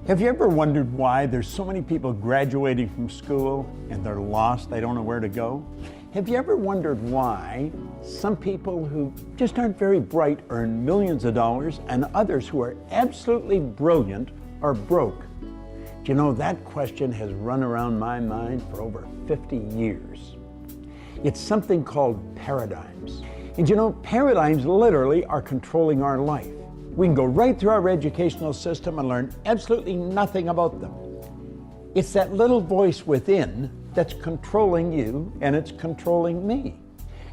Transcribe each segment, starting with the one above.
Have you ever wondered why there's so many people graduating from school and they're lost, they don't know where to go? Have you ever wondered why some people who just aren't very bright earn millions of dollars and others who are absolutely brilliant are broke? Do you know, that question has run around my mind for over 50 years. It's something called paradigms. And you know, paradigms literally are controlling our life. We can go right through our educational system and learn absolutely nothing about them. It's that little voice within that's controlling you, and it's controlling me.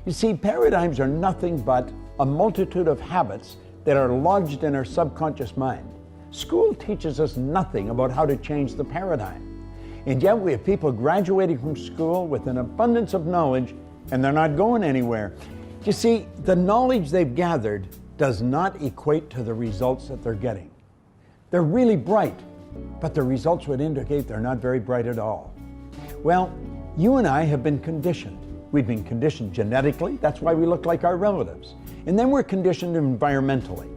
You see, paradigms are nothing but a multitude of habits that are lodged in our subconscious mind. School teaches us nothing about how to change the paradigm. And yet we have people graduating from school with an abundance of knowledge, and they're not going anywhere. You see, the knowledge they've gathered does not equate to the results that they're getting. They're really bright, but the results would indicate they're not very bright at all. Well, you and I have been conditioned. We've been conditioned genetically, that's why we look like our relatives. And then we're conditioned environmentally.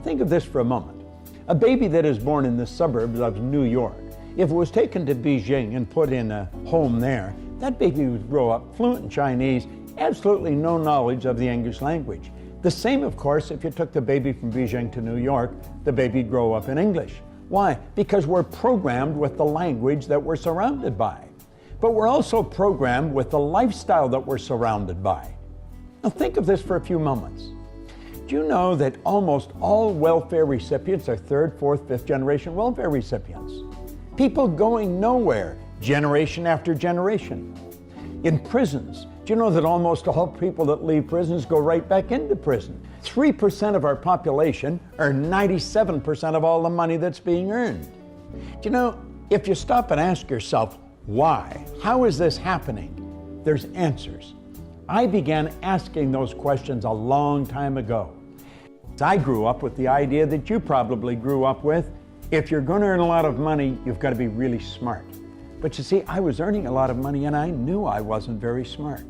Think of this for a moment. A baby that is born in the suburbs of New York, if it was taken to Beijing and put in a home there, that baby would grow up fluent in Chinese, absolutely no knowledge of the English language. The same, of course, if you took the baby from Beijing to New York, the baby'd grow up in English. Why? Because we're programmed with the language that we're surrounded by. But we're also programmed with the lifestyle that we're surrounded by. Now think of this for a few moments. Do you know that almost all welfare recipients are third, fourth, fifth generation welfare recipients? People going nowhere, generation after generation. In prisons, do you know that almost all people that leave prisons go right back into prison? 3% of our population earn 97% of all the money that's being earned. Do you know, if you stop and ask yourself, why? How is this happening? There's answers. I began asking those questions a long time ago. I grew up with the idea that you probably grew up with. If you're going to earn a lot of money, you've got to be really smart. But you see, I was earning a lot of money and I knew I wasn't very smart.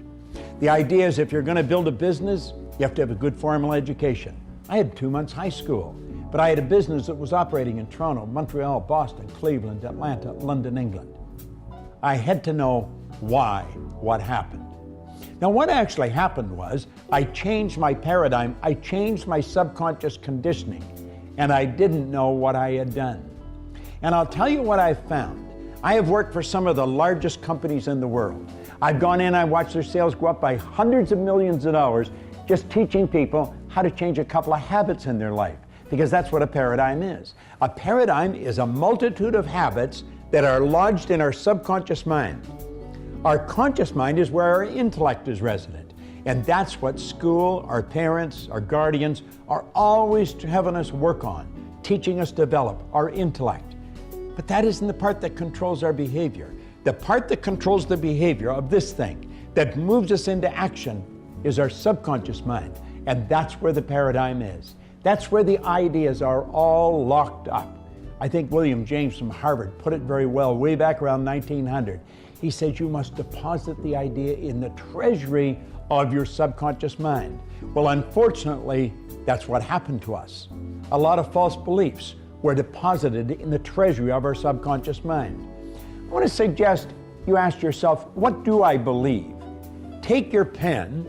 The idea is if you're going to build a business, you have to have a good formal education. I had 2 months high school, but I had a business that was operating in Toronto, Montreal, Boston, Cleveland, Atlanta, London, England. I had to know why, what happened. Now, what actually happened was I changed my paradigm, I changed my subconscious conditioning, and I didn't know what I had done. And I'll tell you what I found. I have worked for some of the largest companies in the world. I've gone in, I watched their sales go up by hundreds of millions of dollars just teaching people how to change a couple of habits in their life, because that's what a paradigm is. A paradigm is a multitude of habits that are lodged in our subconscious mind. Our conscious mind is where our intellect is resident, and that's what school, our parents, our guardians are always having us work on, teaching us to develop our intellect. But that isn't the part that controls our behavior. The part that controls the behavior of this thing, that moves us into action, is our subconscious mind. And that's where the paradigm is. That's where the ideas are all locked up. I think William James from Harvard put it very well way back around 1900. He said you must deposit the idea in the treasury of your subconscious mind. Well, unfortunately, that's what happened to us. A lot of false beliefs were deposited in the treasury of our subconscious mind. I want to suggest you ask yourself, what do I believe? Take your pen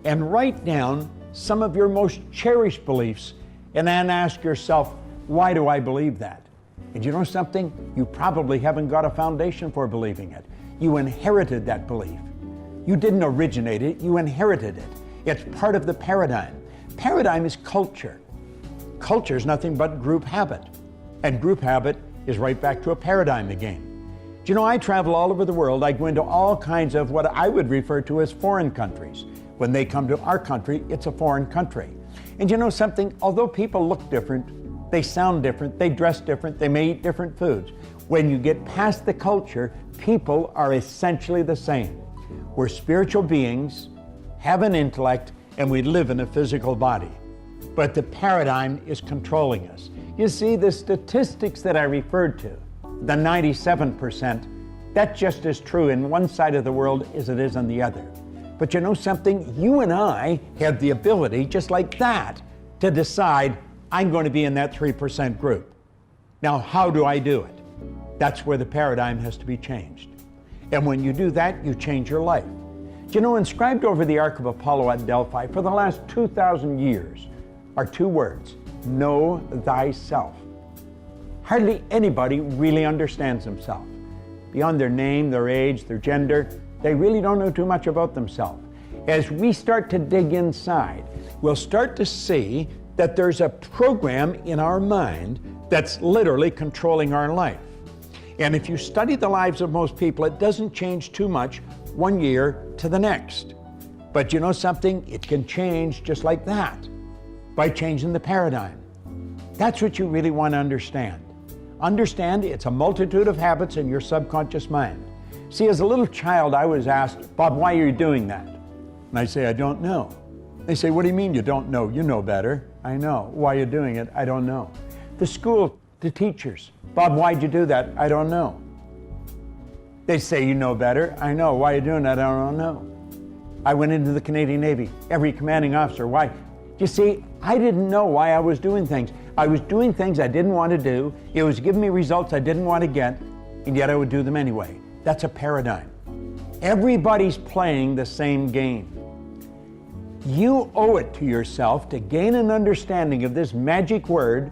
and write down some of your most cherished beliefs and then ask yourself, why do I believe that? And you know something? You probably haven't got a foundation for believing it. You inherited that belief. You didn't originate it, you inherited it. It's part of the paradigm. Paradigm is culture. Culture is nothing but group habit. And group habit is right back to a paradigm again. Do you know, I travel all over the world. I go into all kinds of what I would refer to as foreign countries. When they come to our country, it's a foreign country. And you know something? Although people look different, they sound different, they dress different, they may eat different foods. When you get past the culture, people are essentially the same. We're spiritual beings, have an intellect, and we live in a physical body. But the paradigm is controlling us. You see, the statistics that I referred to, the 97%, that's just as true in one side of the world as it is on the other. But you know something? You and I have the ability, just like that, to decide, I'm going to be in that 3% group. Now, how do I do it? That's where the paradigm has to be changed. And when you do that, you change your life. Do you know, inscribed over the Ark of Apollo at Delphi for the last 2,000 years are two words: know thyself. Hardly anybody really understands themselves. Beyond their name, their age, their gender, they really don't know too much about themselves. As we start to dig inside, we'll start to see that there's a program in our mind that's literally controlling our life. And if you study the lives of most people, it doesn't change too much one year to the next. But you know something? It can change just like that by changing the paradigm. That's what you really want to understand. Understand it's a multitude of habits in your subconscious mind. See, as a little child, I was asked, "Bob, why are you doing that?" And I say, "I don't know." They say, "What do you mean you don't know? You know better." I know. "Why are you doing it?" I don't know. The school, the teachers, "Bob, why'd you do that?" I don't know. They say, "You know better." I know. "Why are you doing that?" I don't know. I went into the Canadian Navy, every commanding officer. Why? You see, I didn't know why I was doing things. I was doing things I didn't want to do. It was giving me results I didn't want to get, and yet I would do them anyway. That's a paradigm. Everybody's playing the same game. You owe it to yourself to gain an understanding of this magic word.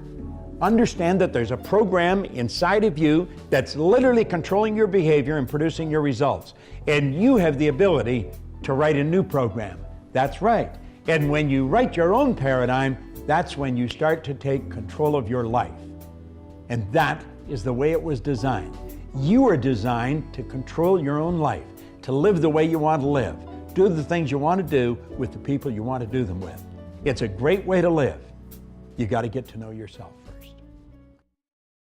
Understand that there's a program inside of you that's literally controlling your behavior and producing your results. And you have the ability to write a new program. That's right. And when you write your own paradigm, that's when you start to take control of your life. And that is the way it was designed. You are designed to control your own life, to live the way you want to live, do the things you want to do with the people you want to do them with. It's a great way to live. You got to get to know yourself.